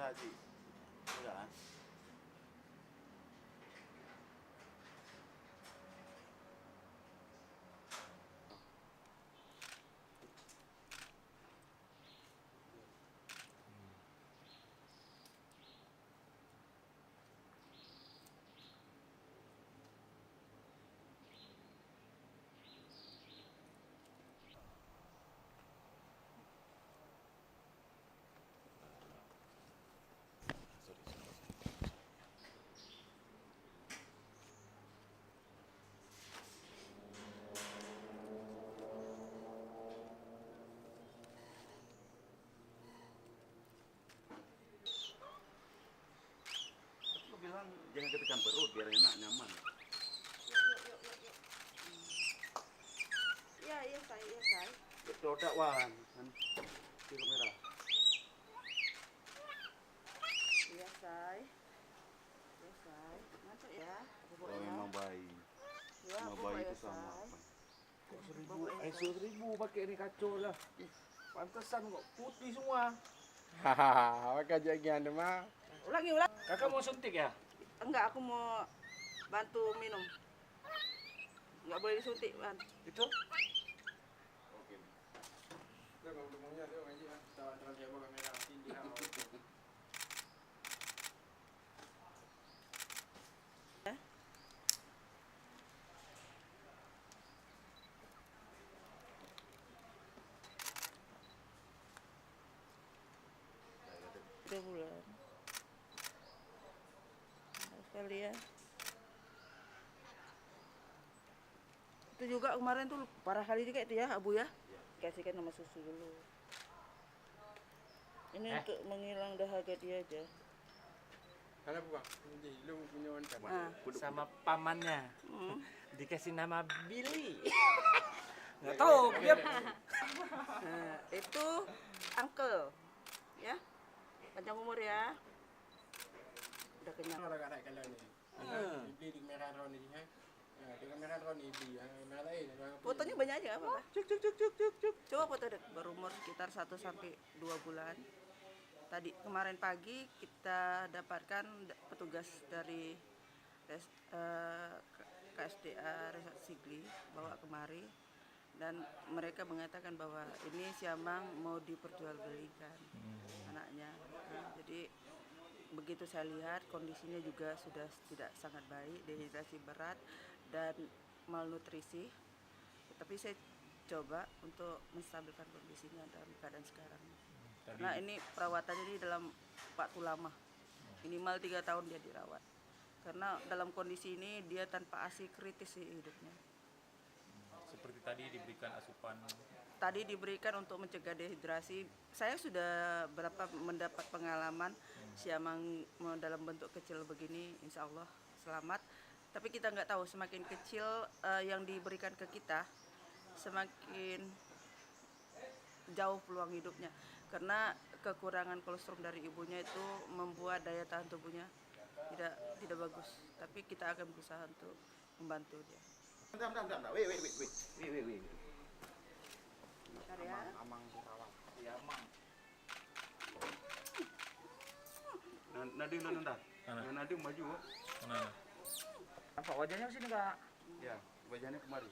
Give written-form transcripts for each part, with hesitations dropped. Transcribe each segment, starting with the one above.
Haji. Sudah. Aku bilang jangan ketekan perut biar enak nyaman. Iya, iya, say. Betul tak Wan? Kan di kamera. Iya, say. Iya, say. Ngantuk ya? Kalau memang bayi, Ya, semua bayi itu sama. Kok 1.000 pakai ini kacau lah. Pantesan kok putih semua. Hahaha, kajian mah. Ulangi. Kakak mau suntik ya? Enggak, aku mau bantu minum. Enggak boleh disuntik, Wan. Itu? Udah bulan. Sekali ya. Itu juga kemarin tuh parah kali juga itu ya, Abu ya. Kasihkan nama susu dulu. Ini untuk menghilang dahaga dia aja. Kenapa bang? Ini lu punya wanita. Ah. Sama pamannya. Hmm. Dikasih nama Billy. Nggak tahu dia. Nah, itu uncle ya. Panjang umur ya. Udah kenyang. Orang ada kalau ni. Ibli di merah ron ni ha. Di merah ron ibli, merah lain. Fotonya banyak aja apa? Cuk. Coba foto dek berumur sekitar 1 sampai 2 bulan. Tadi kemarin pagi kita dapatkan petugas dari KSDA Resort Sigli bawa kemari dan mereka mengatakan bahwa ini siamang mau diperjualbelikan anaknya. Nah, jadi begitu saya lihat kondisinya juga sudah tidak sangat baik, dehidrasi berat dan malnutrisi. Tapi saya coba untuk menstabilkan kondisinya dalam keadaan sekarang. Karena ini perawatannya ini dalam waktu lama, minimal 3 tahun dia dirawat. Karena dalam kondisi ini dia tanpa ASI kritis sih hidupnya. Seperti tadi diberikan asupan. Tadi diberikan untuk mencegah dehidrasi. Saya sudah mendapat pengalaman siamang dalam bentuk kecil begini, insya Allah selamat. Tapi kita nggak tahu semakin kecil yang diberikan ke kita, semakin jauh peluang hidupnya. Karena kekurangan kolostrum dari ibunya itu membuat daya tahan tubuhnya tidak bagus. Tapi kita akan berusaha untuk membantu dia. Bentar. Wih. Bentar ya. Amang Sarawak. Ya, Mang. Nading ntar. Mana? Nading maju. Mana? Nampak wajahnya sini kak. Ya, wajahnya kemari.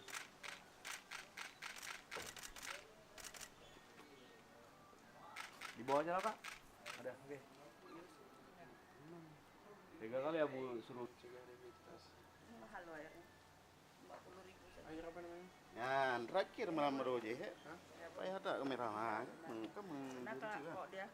Di bawahnya lah kak. Ada, oke. 3 kali ya Bu suruh. Mahal loh airnya. 40.000 saja. Air apa namanya? Yan, terakhir malam meroje. Payah tak kamera. Kamu Kenapa kok dia?